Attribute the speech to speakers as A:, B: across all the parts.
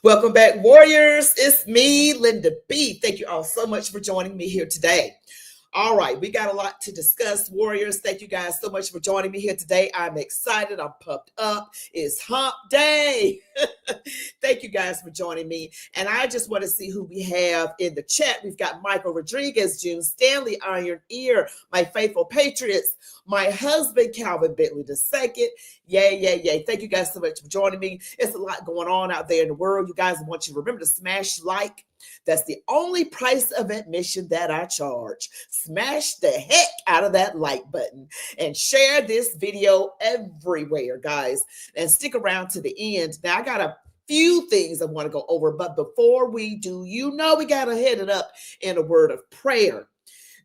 A: Welcome back, warriors. It's me, Linda B. Thank you all so much for joining me here today. All right, we got a lot to discuss, warriors. Thank you guys so much for joining me here today. I'm excited. I'm pumped up. It's hump day. Thank you guys for joining me. And I just want to see who we have in the chat. We've got Michael Rodriguez, June Stanley, Iron Ear, my faithful patriots, my husband, Calvin Bentley II. Yay, yay, yay. Thank you guys so much for joining me. It's a lot going on out there in the world. You guys, I want you to remember to smash like. That's the only price of admission that I charge. Smash the heck out of that like button and share this video everywhere, guys. And stick around to the end. Now, I got a few things I want to go over, but before we do, we got to head it up in a word of prayer.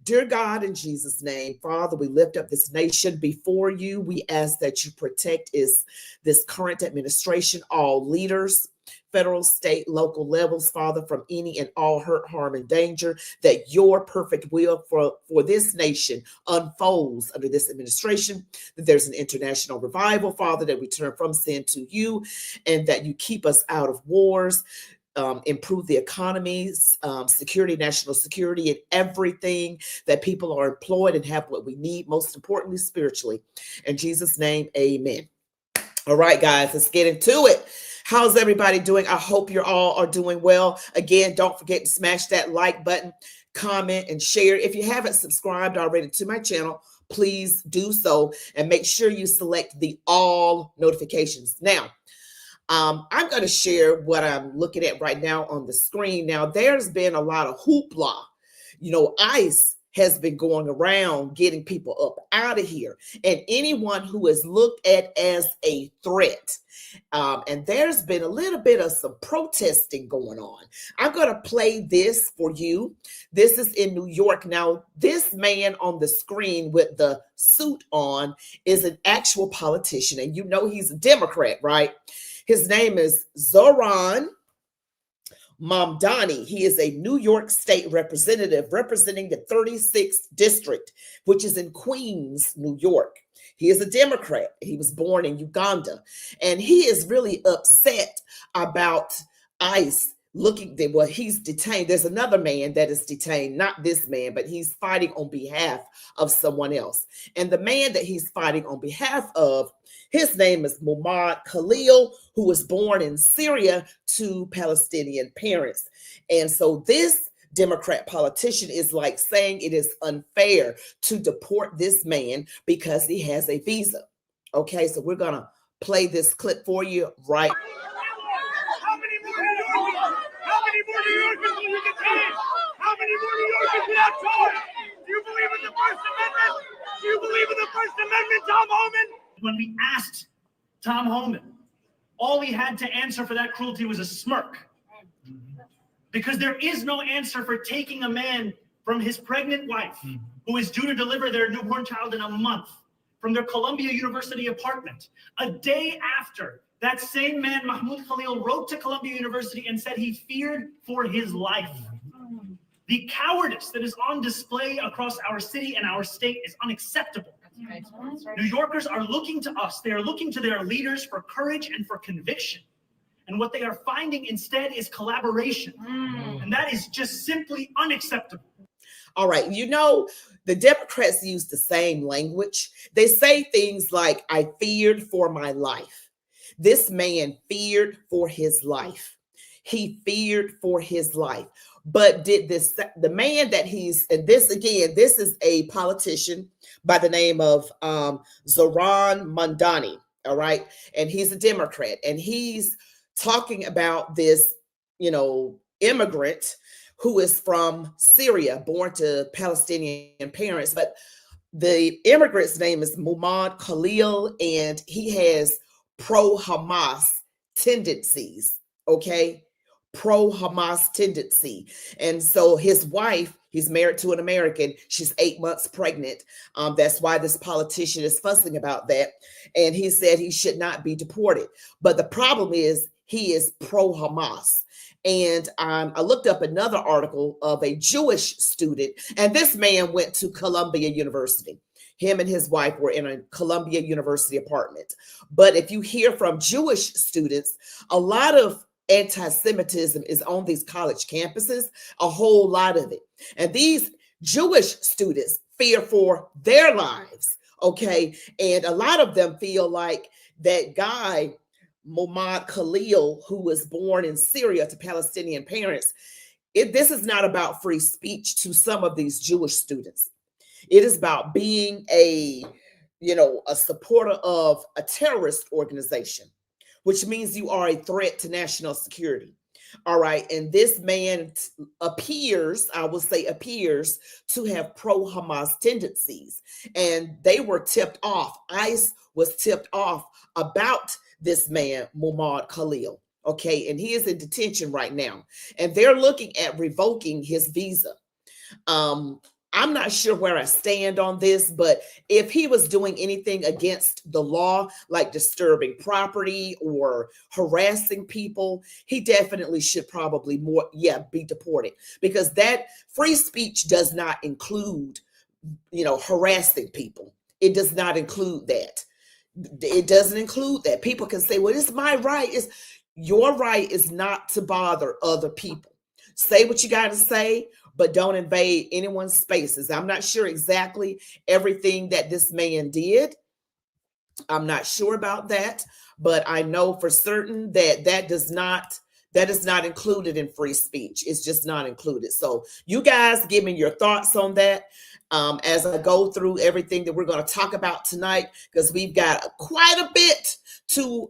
A: Dear God, in Jesus' name, Father, we lift up this nation before you. We ask that you protect this current administration, all leaders, federal, state, local levels, Father, from any and all hurt, harm, and danger, that your perfect will for this nation unfolds under this administration, that there's an international revival, Father, that we turn from sin to you, and that you keep us out of wars, improve the economies, security, national security, and everything, that people are employed and have what we need, most importantly, spiritually. In Jesus' name, amen. All right, guys, let's get into it. How's everybody doing? I hope you all are doing well. Again, don't forget to smash that like button, comment, and share. If you haven't subscribed already to my channel, please do so, and make sure you select the all notifications. Now, I'm going to share what I'm looking at right now on the screen. Now, there's been a lot of hoopla. ICE has been going around getting people up out of here, and anyone who is looked at as a threat. And there's been a little bit of some protesting going on. I'm going to play this for you. This is in New York. Now, this man on the screen with the suit on is an actual politician, and he's a Democrat, right? His name is Zohran Mamdani. He is a New York state representative representing the 36th district, which is in Queens, New York. He is a Democrat. He was born in Uganda, and he is really upset about ICE he's detained. There's another man that is detained, not this man, but he's fighting on behalf of someone else. And the man that he's fighting on behalf of, his name is Muhammad Khalil, who was born in Syria to Palestinian parents. And so this Democrat politician is like saying it is unfair to deport this man because he has a visa. Okay, so we're going to play this clip for you right.
B: How many more New Yorkers will you detain? How many more New Yorkers without charge? Do you believe in the First Amendment? Do you believe in the First Amendment, Tom Homan?
C: When we asked Tom Homan, all he had to answer for that cruelty was a smirk. Because there is no answer for taking a man from his pregnant wife, who is due to deliver their newborn child in a month, from their Columbia University apartment. A day after, that same man, Mahmoud Khalil, wrote to Columbia University and said he feared for his life. The cowardice that is on display across our city and our state is unacceptable. Right. New Yorkers are looking to us. They are looking to their leaders for courage and for conviction. And what they are finding instead is collaboration. And that is just simply unacceptable.
A: All right. The Democrats use the same language. They say things like, I feared for my life. This man feared for his life. He feared for his life. But the man that this is a politician by the name of Zohran Mamdani. All right. And he's a Democrat, and he's talking about this, immigrant who is from Syria, born to Palestinian parents. But the immigrant's name is Muhammad Khalil, and he has pro-Hamas tendencies, okay? Pro-Hamas tendency. And so his wife, he's married to an American. She's 8 months pregnant. That's why this politician is fussing about that. And he said he should not be deported. But the problem is he is pro-Hamas. And I looked up another article of a Jewish student, and this man went to Columbia University. Him and his wife were in a Columbia University apartment. But if you hear from Jewish students, a lot of anti-Semitism is on these college campuses, a whole lot of it. And these Jewish students fear for their lives, okay? And a lot of them feel like that guy, Muhammad Khalil, who was born in Syria to Palestinian parents, this is not about free speech to some of these Jewish students. It is about being a supporter of a terrorist organization, which means you are a threat to national security. All right. And this man appears, I will say appears, to have pro-Hamas tendencies. And they were tipped off. ICE was tipped off about this man, Muhammad Khalil. Okay. And he is in detention right now. And they're looking at revoking his visa. I'm not sure where I stand on this, but if he was doing anything against the law, like disturbing property or harassing people, he definitely should probably be deported, because that free speech does not include, harassing people. It does not include that. It doesn't include that. People can say, well, it's my right. Your right is not to bother other people. Say what you got to say, but don't invade anyone's spaces. I'm not sure exactly everything that this man did. I'm not sure about that, but I know for certain that is not included in free speech. It's just not included. So you guys give me your thoughts on that as I go through everything that we're going to talk about tonight, because we've got quite a bit to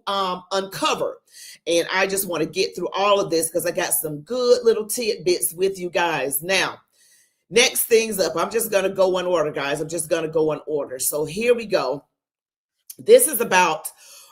A: uncover. And I just want to get through all of this because I got some good little tidbits with you guys. Now, next things up, I'm just going to go in order, guys. I'm just going to go in order. So here we go. This is about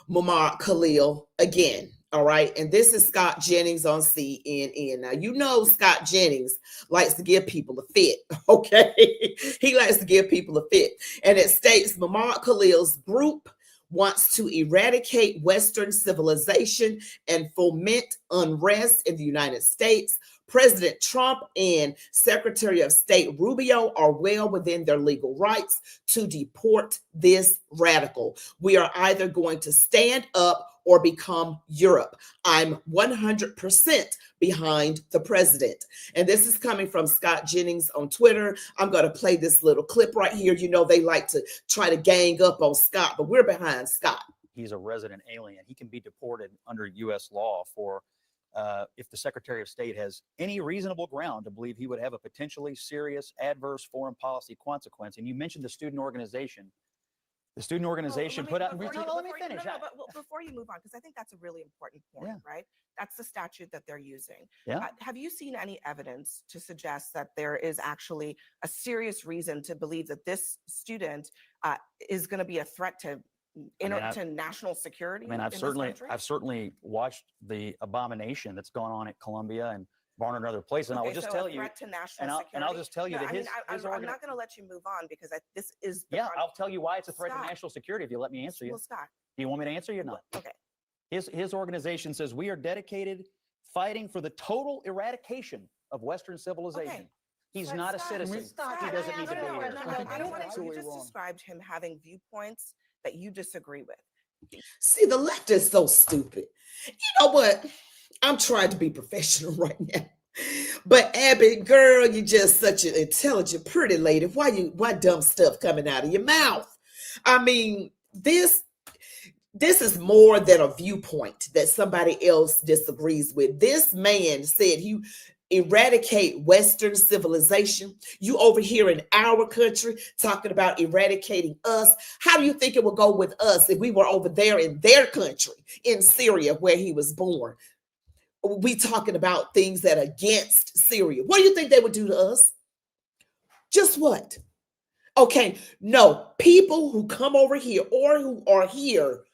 A: Muhammad Khalil again. All right. And this is Scott Jennings on CNN. Now, Scott Jennings likes to give people a fit. Okay. He likes to give people a fit. And it states Muhammad Khalil's group wants to eradicate Western civilization and foment unrest in the United States. President Trump and Secretary of State Rubio are well within their legal rights to deport this radical. We are either going to stand up or become Europe. I'm 100% behind the president. And this is coming from Scott Jennings on Twitter. I'm going to play this little clip right here. They like to try to gang up on Scott, but we're behind Scott.
D: He's a resident alien. He can be deported under U.S. law for if the Secretary of State has any reasonable ground to believe he would have a potentially serious adverse foreign policy consequence. And you mentioned the student organization. The student organization put out. Let me finish.
E: But before you move on, because I think that's a really important point, right? That's the statute that they're using.
D: Yeah.
E: Have you seen any evidence to suggest that there is actually a serious reason to believe that this student is going to be a threat to national security?
D: I've certainly watched the abomination that's gone on at Columbia and Barnard and other places, and I will just tell you, and I'll just tell you that I'm not going
E: to let you move on because this is
D: I'll tell you why it's a threat to national security if you let me answer you.
E: Well, Scott,
D: do you want me to answer you or not?
E: Okay.
D: His organization says we are dedicated fighting for the total eradication of Western civilization.
E: Okay.
D: He's not a citizen. He doesn't need to be here.
E: I don't want to. You just described him having viewpoints that you disagree with.
A: See, the left is so stupid. You know what? I'm trying to be professional right now. But Abby, girl, you're just such an intelligent, pretty lady. Why dumb stuff coming out of your mouth? I mean, this is more than a viewpoint that somebody else disagrees with. This man said you eradicate Western civilization. You over here in our country talking about eradicating us. How do you think it would go with us if we were over there in their country, in Syria, where he was born? We talking about things that are against Syria. What do you think they would do to us? Just what? Okay, no, people who come over here or who are here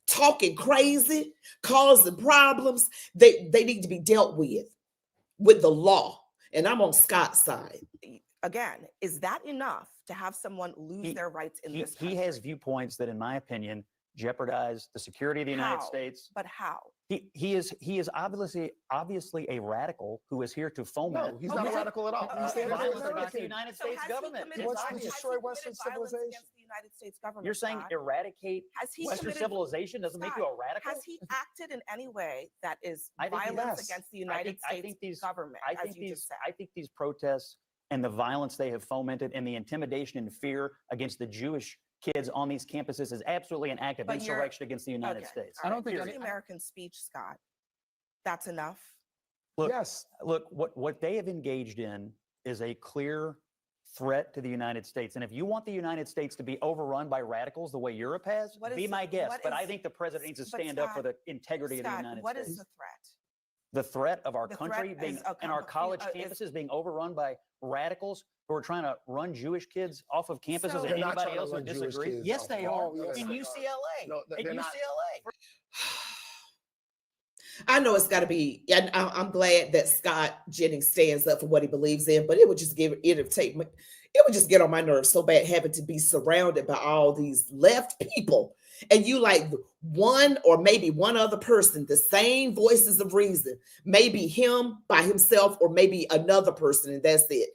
A: talking crazy, causing problems, they need to be dealt with the law. And I'm on Scott's side.
E: Again, is that enough to have someone lose their rights in this country?
D: He has viewpoints that, in my opinion, jeopardize the security of the United States.
E: But how?
D: He is obviously a radical who is here to foment.
F: No, he's not a radical at all. He's
D: violence
F: anti-American.
D: against the United States government.
F: He wants to destroy Western civilization.
E: The United States government.
D: You're saying eradicate Western civilization doesn't make you a radical?
E: Has he acted in any way that is
D: I think
E: violence against the United States government?
D: I think these protests and the violence they have fomented and the intimidation and fear against the Jewish kids on these campuses is absolutely an act of insurrection against the United States.
E: I don't think the American speech, Scott. That's enough.
D: Look,
F: yes.
D: Look, what they have engaged in is a clear threat to the United States. And if you want the United States to be overrun by radicals the way Europe has, be my guest. But I think the president needs to stand up for the integrity of the United States.
E: What is the threat?
D: The threat of our country being and our college campuses being overrun by radicals who are trying to run Jewish kids off of campuses and anybody else who disagrees. Yes, they are. In UCLA.
F: No,
D: in UCLA.
A: I know it's got to be, and I'm glad that Scott Jennings stands up for what he believes in, but it would just it would just get on my nerves so bad having to be surrounded by all these left people. And you like one or maybe one other person, the same voices of reason, maybe him by himself or maybe another person, and that's it.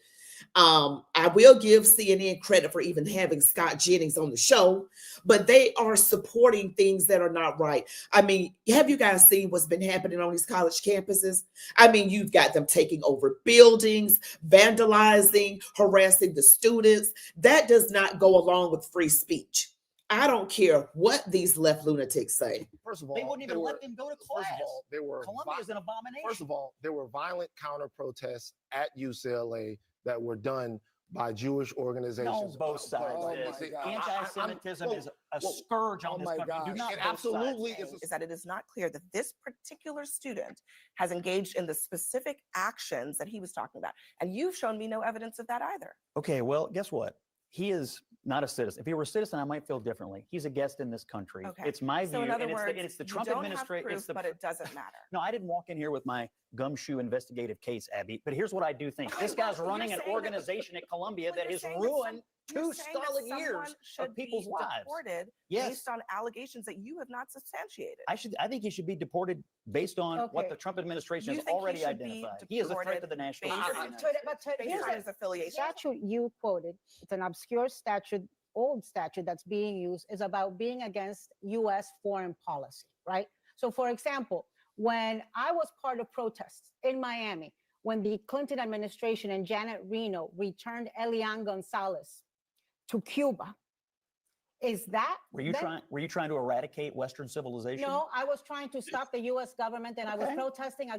A: I will give CNN credit for even having Scott Jennings on the show, but they are supporting things that are not right. I mean, have you guys seen what's been happening on these college campuses? I mean, you've got them taking over buildings, vandalizing, harassing the students. That does not go along with free speech. I don't care what these left lunatics say.
F: First of all,
D: they wouldn't even let them go to class.
F: First of all,
D: Columbia's an abomination.
F: First of all, there were violent counter protests at UCLA that were done by Jewish organizations.
D: No, both sides. Anti-Semitism is a scourge on this country. Do not
F: absolutely
E: is that it is not clear that this particular student has engaged in the specific actions that he was talking about. And you've shown me no evidence of that either.
D: Okay, well, guess what? He is not a citizen. If he were a citizen, I might feel differently. He's a guest in this country. Okay. It's my view,
E: in other
D: and
E: words,
D: it's the Trump administration.
E: But it doesn't matter.
D: No, I didn't walk in here with my gumshoe investigative case, Abby. But here's what I do think: this guy's running an organization at Columbia that has ruined 2 solid years of people's lives.
E: Deported based on allegations that you have not substantiated.
D: I think he should be deported based on what the Trump administration has already identified. He is a threat to the national security.
E: Based on his affiliation.
G: Statute you quoted, it's an obscure statute, old statute that's being used, is about being against U.S. foreign policy, right? So, for example, when I was part of protests in Miami, when the Clinton administration and Janet Reno returned Elian Gonzalez to Cuba,
D: were you trying to eradicate Western civilization?
G: No, I was trying to stop the U.S. government, and I was protesting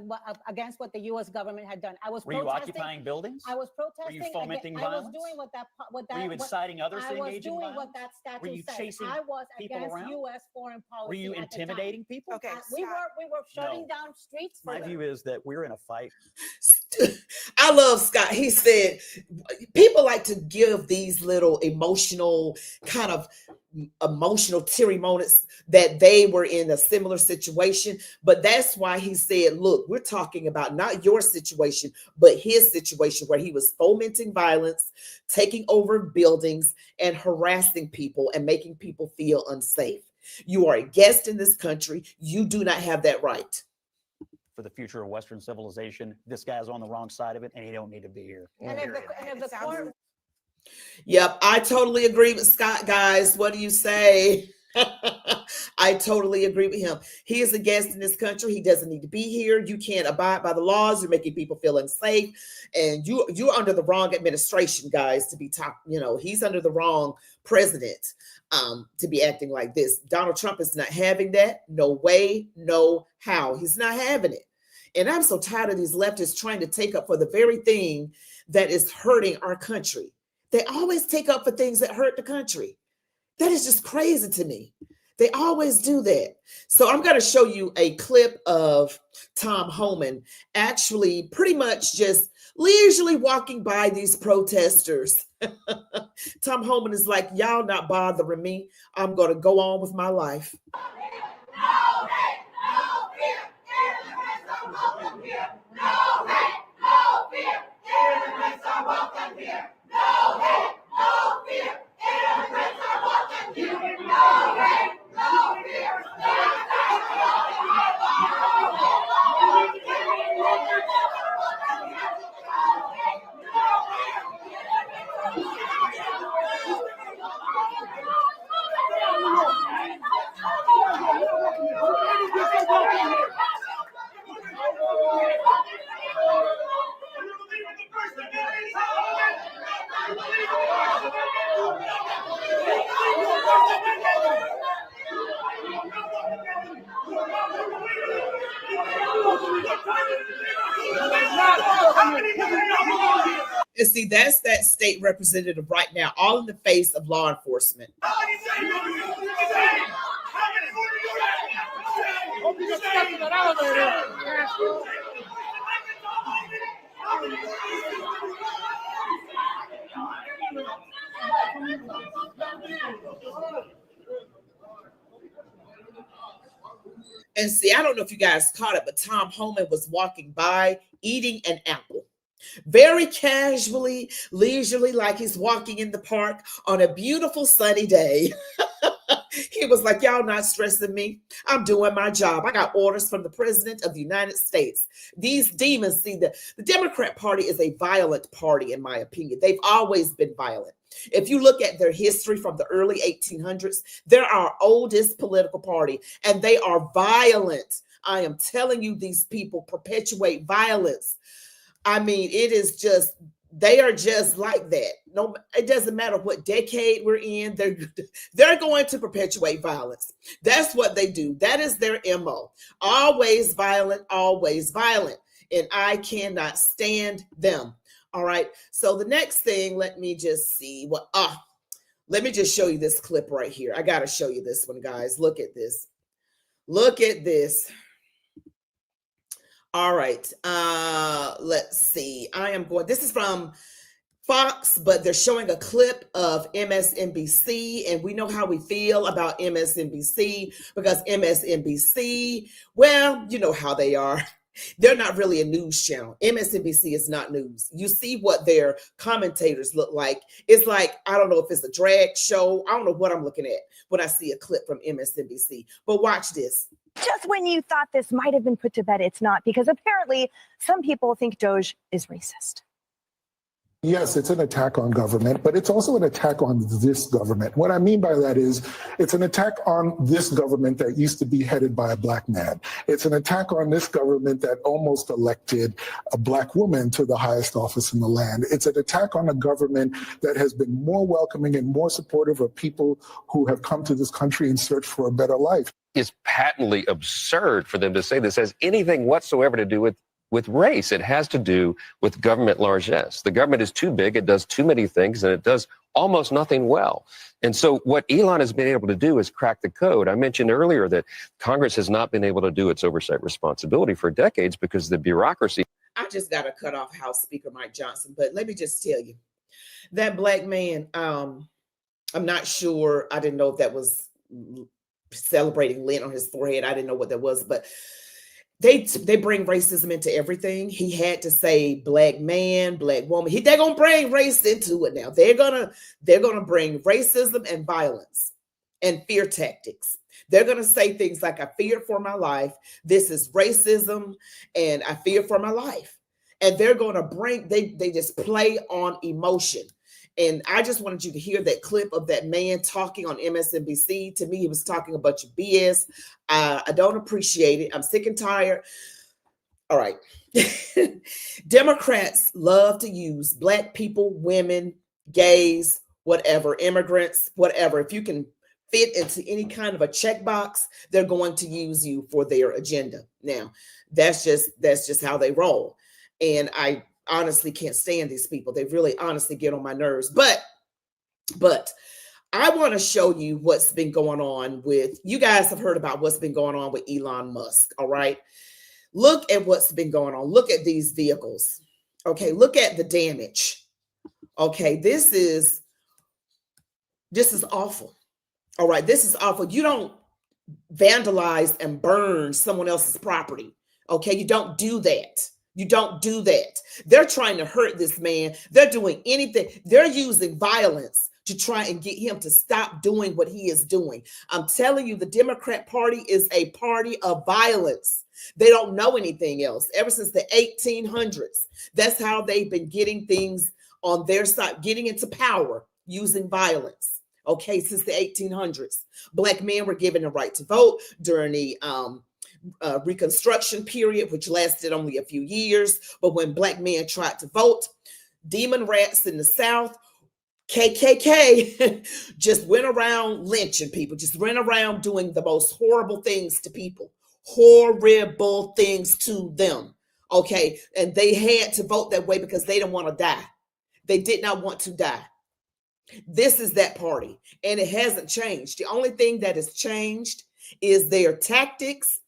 G: against what the U.S. government had done.
D: Were you occupying buildings?
G: I was protesting.
D: Were you fomenting violence?
G: I was doing what that.
D: Were you inciting others to engage in violence?
G: I was doing what that statute
D: Were you chasing
G: I was
D: people
G: against
D: around?
G: U.S. foreign policy.
D: Were you intimidating people?
E: Okay,
G: we were shutting down streets.
D: My view is that we're in a fight.
A: I love Scott. He said people like to give these little emotional teary moments that they were in a similar situation, but that's why he said, look, we're talking about not your situation, but his situation where he was fomenting violence, taking over buildings and harassing people and making people feel unsafe. You are a guest in this country. You do not have that right.
D: For the future of Western civilization, this guy's on the wrong side of it, and he don't need to be here.
A: Yep, I totally agree with Scott, guys. What do you say? I totally agree with him. He is a guest in this country. He doesn't need to be here. You can't abide by the laws. You're making people feel unsafe, and you're under the wrong administration, guys. To be he's under the wrong president to be acting like this. Donald Trump is not having that. No way, no how. He's not having it. And I'm so tired of these leftists trying to take up for the very thing that is hurting our country. They always take up for things that hurt the country. That is just crazy to me. They always do that. So I'm going to show you a clip of Tom Homan actually pretty much just leisurely walking by these protesters. Tom Homan is like, y'all not bothering me. I'm going to go on with my life.
B: No hate, no fear. Immigrants are welcome here. No hate, no fear. Immigrants are welcome here. No hate, no fear. Immigrants are welcome here. No hate, no fear.
A: And see, that's that state representative right now, all in the face of law enforcement. And see, I don't know if you guys caught it, but Tom Homan was walking by eating an apple. Very casually, leisurely, like he's walking in the park on a beautiful sunny day. He was like, y'all not stressing me. I'm doing my job. I got orders from the president of the United States. These demons, see, the Democrat Party is a violent party, in my opinion. They've always been violent. If you look at their history from the early 1800s, they're our oldest political party, and they are violent. I am telling you, these people perpetuate violence. I mean, it is just, they are just like that. No, it doesn't matter what decade we're in, they're going to perpetuate violence. That's what they do. That is their MO. Always violent, and I cannot stand them. All right. So the next thing, let me just see let me just show you this clip right here. I got to show you this one, guys. Look at this. Look at this. All right. Let's see. This is from Fox, but they're showing a clip of MSNBC, and we know how we feel about MSNBC because MSNBC, well, you know how they are. They're not really a news channel. MSNBC is not news. You see what their commentators look like. It's like, I don't know if it's a drag show. I don't know what I'm looking at when I see a clip from MSNBC. But watch this.
H: Just when you thought this might have been put to bed, it's not, because apparently some people think Doge is racist.
I: Yes, it's an attack on government, but it's also an attack on this government. What I mean by that is it's an attack on this government that used to be headed by a black man. It's an attack on this government that almost elected a black woman to the highest office in the land. It's an attack on a government that has been more welcoming and more supportive of people who have come to this country in search for a better life.
J: It's patently absurd for them to say this has anything whatsoever to do with race. It has to do with government largesse. The government is too big, it does too many things, and it does almost nothing well. And so what Elon has been able to do is crack the code. I mentioned earlier that Congress has not been able to do its oversight responsibility for decades because the bureaucracy.
A: I just got to cut off House Speaker Mike Johnson, but let me just tell you, that black man, I'm not sure, I didn't know if that was celebrating lint on his forehead. I didn't know what that was, but they bring racism into everything. He had to say black man, black woman. They're gonna bring race into it now. They're gonna bring racism and violence and fear tactics. They're gonna say things like, I fear for my life. This is racism, and I fear for my life. And they're gonna bring, they just play on emotion. And I just wanted you to hear that clip of that man talking on MSNBC. To me, he was talking a bunch of BS. I don't appreciate it. I'm sick and tired. All right. Democrats love to use black people, women, gays, whatever, immigrants, whatever. If you can fit into any kind of a checkbox, they're going to use you for their agenda. Now, that's just how they roll. And I honestly can't stand these people. They really honestly get on my nerves. But I want to show you what's been going on with, you guys have heard about what's been going on with Elon Musk. All right. Look at what's been going on. Look at these vehicles. Okay. Look at the damage. Okay. This is awful. All right. This is awful. You don't vandalize and burn someone else's property. Okay. You don't do that. You don't do that. They're trying to hurt this man. They're doing anything. They're using violence to try and get him to stop doing what he is doing. I'm telling you, the Democrat Party is a party of violence. They don't know anything else. Ever since the 1800s, that's how they've been getting things on their side, getting into power using violence. Okay, since the 1800s. Black men were given the right to vote during the Reconstruction period, which lasted only a few years. But when black men tried to vote, Demonrats in the South KKK just went around lynching people, just went around doing the most horrible things to people, horrible things to them. Okay. And they had to vote that way because they didn't want to die. They did not want to die. This is that party, and it hasn't changed. The only thing that has changed is their tactics,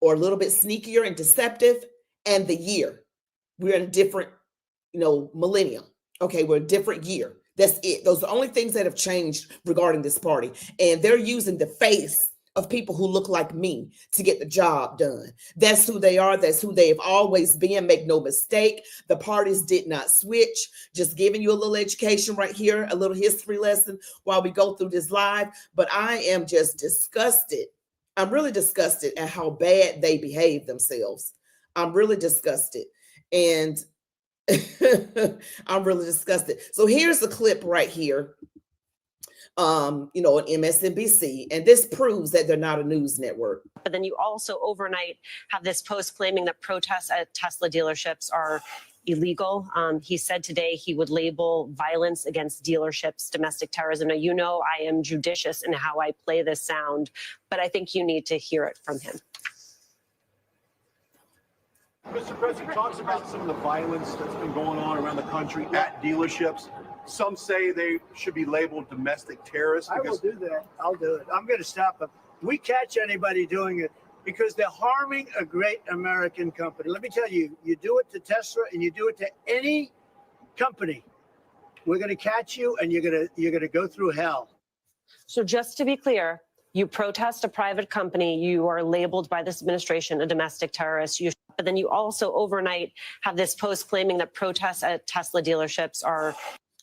A: or a little bit sneakier and deceptive, and the year. We're in a different, millennium. Okay, we're a different year. That's it. Those are the only things that have changed regarding this party. And they're using the face of people who look like me to get the job done. That's who they are. That's who they've always been. Make no mistake. The parties did not switch. Just giving you a little education right here, a little history lesson while we go through this live. But I am just disgusted. I'm really disgusted at how bad they behave themselves. I'm really disgusted. And I'm really disgusted. So here's a clip right here. On MSNBC, and this proves that they're not a news network.
K: But then you also overnight have this post claiming that protests at Tesla dealerships are illegal. He said today he would label violence against dealerships domestic terrorism. Now, I am judicious in how I play this sound, but I think you need to hear it from him.
L: Mr. President talks about some of the violence that's been going on around the country at dealerships. Some say they should be labeled domestic terrorists.
M: I will do that. I'll do it. I'm going to stop them. We catch anybody doing it because they're harming a great American company. Let me tell you, you do it to Tesla and you do it to any company, we're going to catch you and you're going to go through hell.
K: So just to be clear, you protest a private company, you are labeled by this administration a domestic terrorist. But then you also overnight have this post claiming that protests at Tesla dealerships are.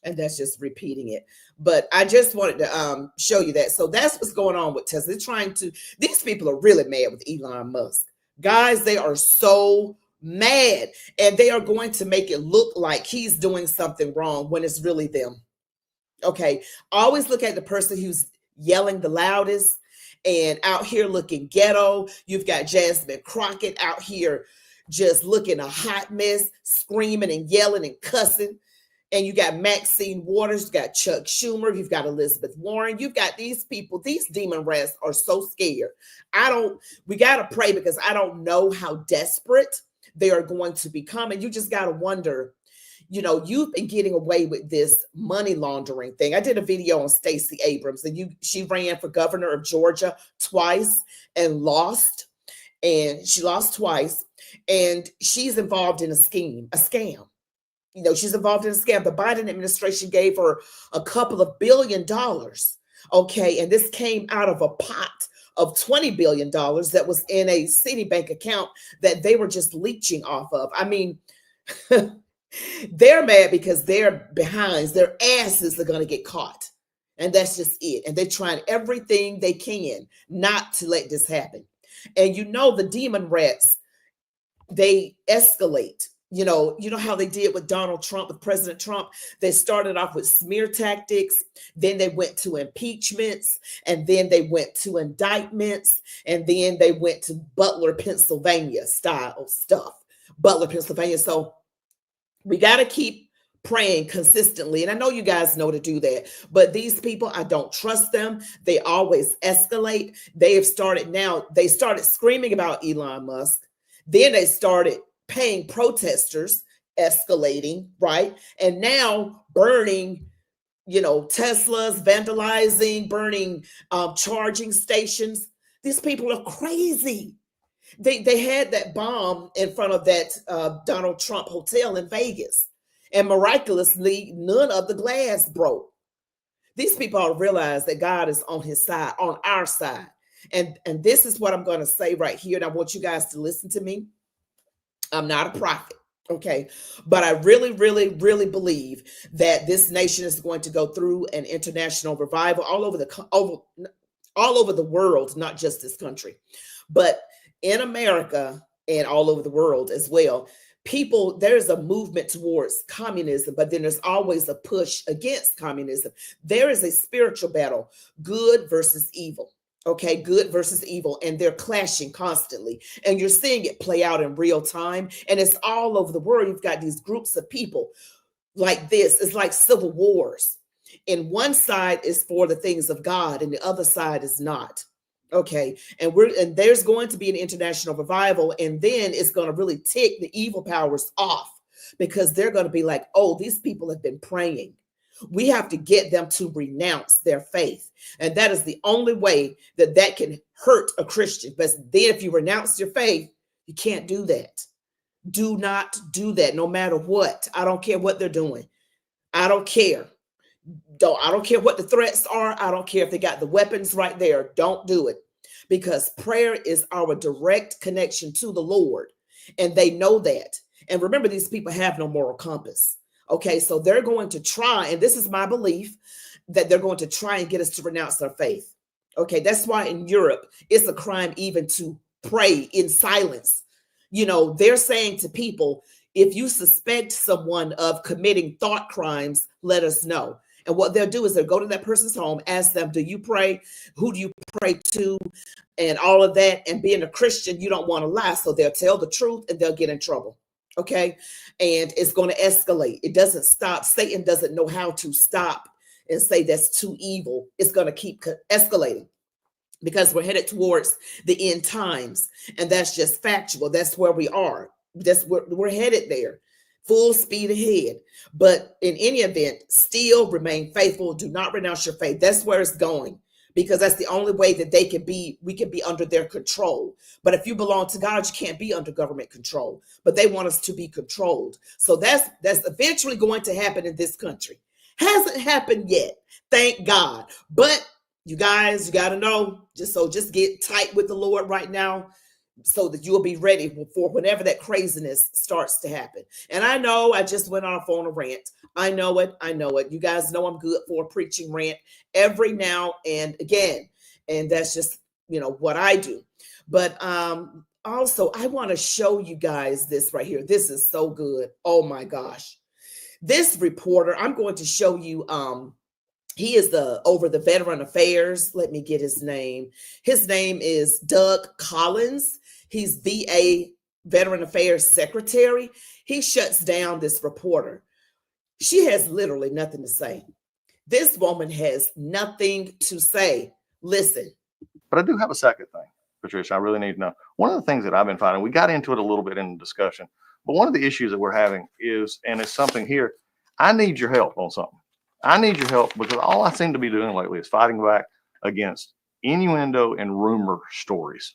A: And that's just repeating it. But I just wanted to show you that. So that's what's going on with Tesla. They're these people are really mad with Elon Musk. Guys, they are so mad. And they are going to make it look like he's doing something wrong when it's really them. Okay. Always look at the person who's yelling the loudest and out here looking ghetto. You've got Jasmine Crockett out here just looking a hot mess, screaming and yelling and cussing. And you got Maxine Waters, you got Chuck Schumer, you've got Elizabeth Warren, you've got these people. These Demonrats are so scared. We got to pray because I don't know how desperate they are going to become. And you just got to wonder, you've been getting away with this money laundering thing. I did a video on Stacey Abrams, and she ran for governor of Georgia twice and lost. And she lost twice. And she's involved in a scam. She's involved in a scam. The Biden administration gave her a couple of $1 billion. Okay. And this came out of a pot of $20 billion that was in a Citibank account that they were just leeching off of. I mean, they're mad because their behinds, their asses are going to get caught. And that's just it. And they're trying everything they can not to let this happen. And the Demonrats, they escalate. You know how they did with Donald Trump, with President Trump. They started off with smear tactics, then they went to impeachments, and then they went to indictments, and then they went to Butler, Pennsylvania style stuff. Butler, Pennsylvania. So we got to keep praying consistently. And I know you guys know to do that, but these people, I don't trust them. They always escalate. They started screaming about Elon Musk. Then they started paying protesters, escalating, right? And now burning, Teslas, vandalizing, burning charging stations. These people are crazy. They had that bomb in front of that Donald Trump hotel in Vegas. And miraculously, none of the glass broke. These people ought to realize that God is on his side, on our side. And this is what I'm going to say right here. And I want you guys to listen to me. I'm not a prophet, okay? But I really, really, really believe that this nation is going to go through an international revival all over the world, not just this country, but in America and all over the world as well. There's a movement towards communism, but then there's always a push against communism. There is a spiritual battle, good versus evil. Okay, good versus evil, and they're clashing constantly. And you're seeing it play out in real time. And it's all over the world. You've got these groups of people like this. It's like civil wars. And one side is for the things of God and the other side is not. Okay. And there's going to be an international revival, and then it's going to really tick the evil powers off, because they're going to be like, oh, these people have been praying. We have to get them to renounce their faith. And that is the only way that can hurt a Christian. But then if you renounce your faith, you can't do that. Do not do that, no matter what. I don't care what they're doing. I don't care. I don't care what the threats are. I don't care if they got the weapons right there. Don't do it, because prayer is our direct connection to the Lord, and they know that. And remember, these people have no moral compass. Okay, so they're going to try, and this is my belief, that they're going to try and get us to renounce our faith. Okay, that's why in Europe, it's a crime even to pray in silence. You know, they're saying to people, if you suspect someone of committing thought crimes, let us know. And what they'll do is they'll go to that person's home, ask them, do you pray? Who do you pray to? And all of that. And being a Christian, you don't want to lie. So they'll tell the truth and they'll get in trouble. Okay. And it's going to escalate. It doesn't stop. Satan doesn't know how to stop and say that's too evil. It's going to keep escalating, because we're headed towards the end times. And that's just factual. That's where we are. We're headed there. Full speed ahead. But in any event, still remain faithful. Do not renounce your faith. That's where it's going, because that's the only way that we can be under their control. But if you belong to God, you can't be under government control. But they want us to be controlled. So that's eventually going to happen in this country. Hasn't happened yet, thank God. But you guys, you got to know, just get tight with the Lord right now, so that you'll be ready for whenever that craziness starts to happen. And I know I just went off on a rant. I know it. You guys know I'm good for a preaching rant every now and again. And that's just, what I do. But also, I want to show you guys this right here. This is so good. Oh my gosh. This reporter, I'm going to show you, he is over the Veteran Affairs. Let me get his name. His name is Doug Collins. He's VA Veteran Affairs Secretary. He shuts down this reporter. She has literally nothing to say. This woman has nothing to say. Listen.
L: But I do have a second thing, Patricia, I really need to know. One of the things that I've been finding, we got into it a little bit in the discussion, but one of the issues that we're having is, and it's something here, I need your help on something. I need your help, because all I seem to be doing lately is fighting back against innuendo and rumor stories.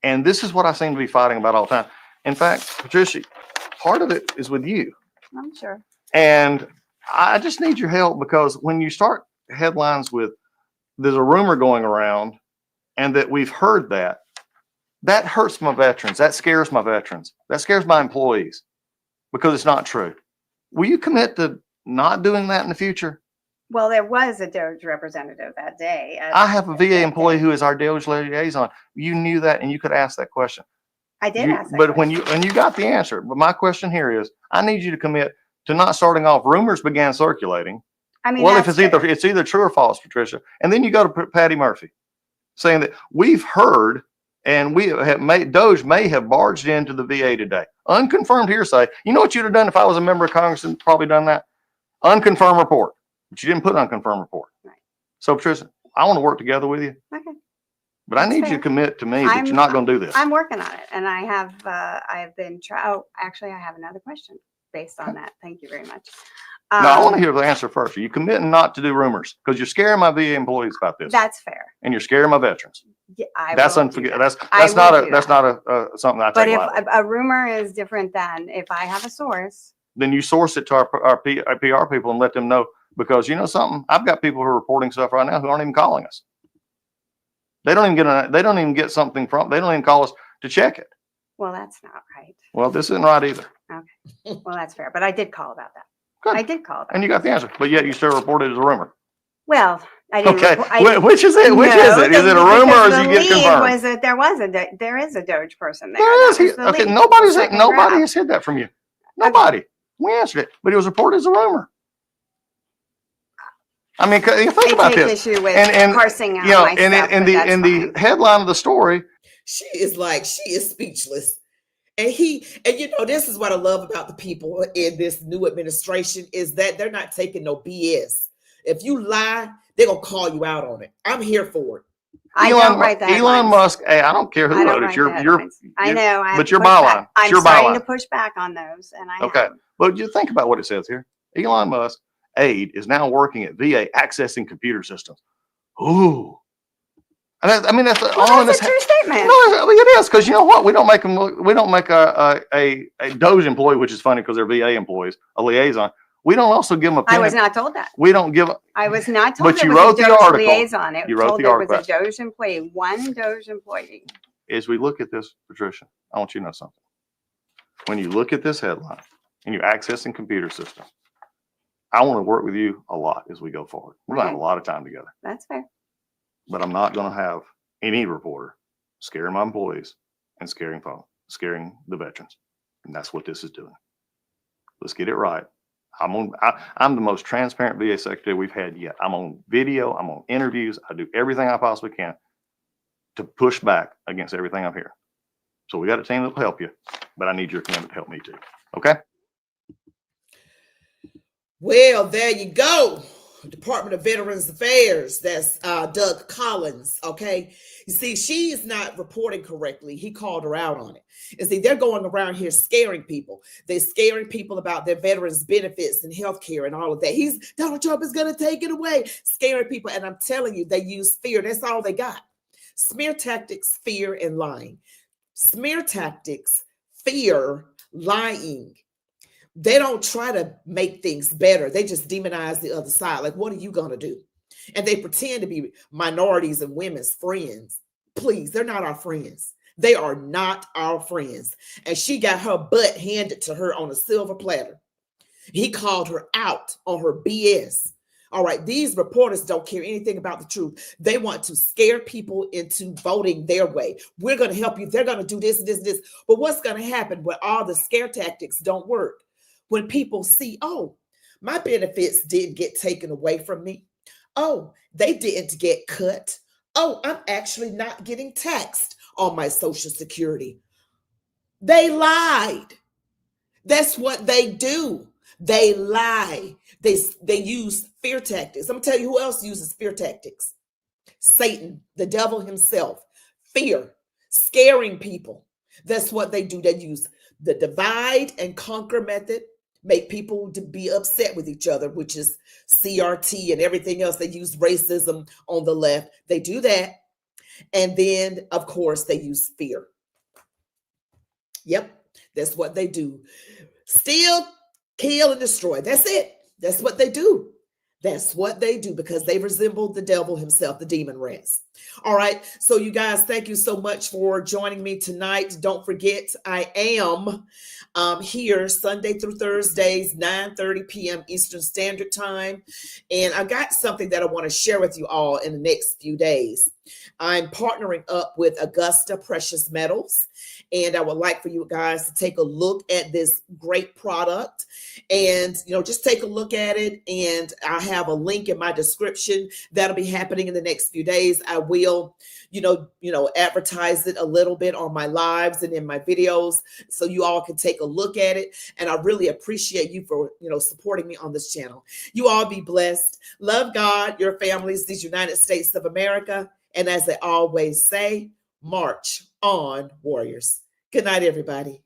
L: And this is what I seem to be fighting about all the time. In fact, Patricia, part of it is with you.
N: I'm sure.
L: And I just need your help, because when you start headlines with, there's a rumor going around and that we've heard that hurts my veterans. That scares my veterans. That scares my employees, because it's not true. Will you commit to not doing that in the future?
N: Well, there was a DOJ representative that day.
L: I have a VA employee who is our DOJ liaison. You knew that, and you could ask that question.
N: I did ask that
L: But
N: question.
L: when you got the answer. But my question here is, I need you to commit to not starting off. Rumors began circulating.
N: I mean,
L: well, if it's either true or false, Patricia, and then you go to Patty Murphy, saying that we've heard, and we have DOJ may have barged into the VA today. Unconfirmed hearsay. You know what you'd have done if I was a member of Congress and probably done that? Unconfirmed report. But you didn't put unconfirmed report.
N: Right.
L: So, Patricia, I want to work together with you.
N: Okay.
L: But I need you to commit to me that you're not going to do this.
N: I'm working on it, and I have been actually, I have another question based on that. Thank you very much.
L: No, I want to hear the answer first. Are you committing not to do rumors? Because you're scaring my VA employees about this.
N: That's fair.
L: And you're scaring my veterans.
N: Yeah,
L: that's unforgivable. That's not something I take
N: But if
L: lightly.
N: a rumor is different than if I have a source.
L: Then you source it to our PR people and let them know. Because you know something, I've got people who are reporting stuff right now who aren't even calling us. They don't even get something from. They don't even call us to check it.
N: Well, that's not right.
L: Well, this isn't right either.
N: Okay. Well, that's fair. But I did call about that.
L: Good.
N: I did call about
L: And you got the answer, but yet you still report it as a rumor.
N: Well, I didn't.
L: Okay. Which is it? Which is it? Is it a rumor or is you get confirmed?
N: Was that there is a DOJ person there.
L: There is. Okay. Nobody has said that from you. Nobody. We answered it, but it was reported as a rumor. I mean, think about this.
N: Issue with
L: and
N: parsing out
L: my stuff, in the headline of the story,
A: she is speechless. And this is what I love about the people in this new administration is that they're not taking no BS. If you lie, they're going to call you out on it. I'm here for it.
N: I don't write the headlines.
L: Elon Musk, hey, I don't care who
N: I don't
L: wrote it.
N: write
L: You're,
N: the headlines. I know. I have
L: but
N: to
L: your
N: push
L: byline.
N: back. I'm
L: Your
N: starting
L: byline.
N: to push back on those, and I
L: Okay.
N: have.
L: But you think about what it says here. Elon Musk aide is now working at VA accessing computer systems. Ooh. And I mean, that's all in
N: That's
L: this.
N: a true statement.
L: No, I mean, it is, because you know what? We don't make them. We don't make a Doge employee, which is funny because they're VA employees, a liaison. We don't also give them a.
N: I was not told that.
L: We don't give.
N: I was not told.
L: But you
N: was
L: wrote
N: a
L: the
N: Doge
L: article.
N: Liaison. It
L: You
N: was
L: wrote
N: told
L: the
N: there was
L: article.
N: a Doge employee, one Doge employee.
L: As we look at this, Patricia, I want you to know something. When you look at this headline and you're accessing computer systems, I want to work with you a lot as we go forward. We're going to have a lot of time together.
N: That's fair.
L: But I'm not going to have any reporter scaring my employees and scaring the veterans. And that's what this is doing. Let's get it right. I'm the most transparent VA secretary we've had yet. I'm on video. I'm on interviews. I do everything I possibly can to push back against everything I'm hearing. So we got a team that'll help you, but I need your commitment to help me too. Okay?
A: Well, there you go. Department of Veterans Affairs. That's Doug Collins. Okay. You see, she's not reporting correctly. He called her out on it. And see, they're going around here scaring people. They're scaring people about their veterans benefits and health care and all of that. Donald Trump is going to take it away. Scaring people. And I'm telling you, they use fear. That's all they got. Smear tactics, fear, and lying. Smear tactics, fear, lying. They don't try to make things better. They just demonize the other side. Like, what are you going to do? And they pretend to be minorities and women's friends. Please, they're not our friends. They are not our friends. And she got her butt handed to her on a silver platter. He called her out on her BS. All right, these reporters don't care anything about the truth. They want to scare people into voting their way. We're going to help you. They're going to do this, this, this. But what's going to happen when all the scare tactics don't work? When people see, oh, my benefits didn't get taken away from me. Oh, they didn't get cut. Oh, I'm actually not getting taxed on my Social Security. They lied. That's what they do. They lie. They use fear tactics. I'm going to tell you who else uses fear tactics. Satan, the devil himself. Fear, scaring people. That's what they do. They use the divide and conquer method. Make people to be upset with each other, which is CRT and everything else. They use racism on the left. They do that. And then, of course, they use fear. Yep, that's what they do. Steal, kill, and destroy. That's it. That's what they do. That's what they do because they resemble the devil himself, the Demonrats. All right. So you guys, thank you so much for joining me tonight. Don't forget, I am here Sunday through Thursdays, 9:30 p.m. Eastern Standard Time. And I got something that I want to share with you all in the next few days. I'm partnering up with Augusta Precious Metals. And I would like for you guys to take a look at this great product and, just take a look at it. And I have a link in my description that'll be happening in the next few days. I will, advertise it a little bit on my lives and in my videos so you all can take a look at it. And I really appreciate you for, supporting me on this channel. You all be blessed. Love God, your families, these United States of America. And as they always say, march on, warriors. Good night, everybody.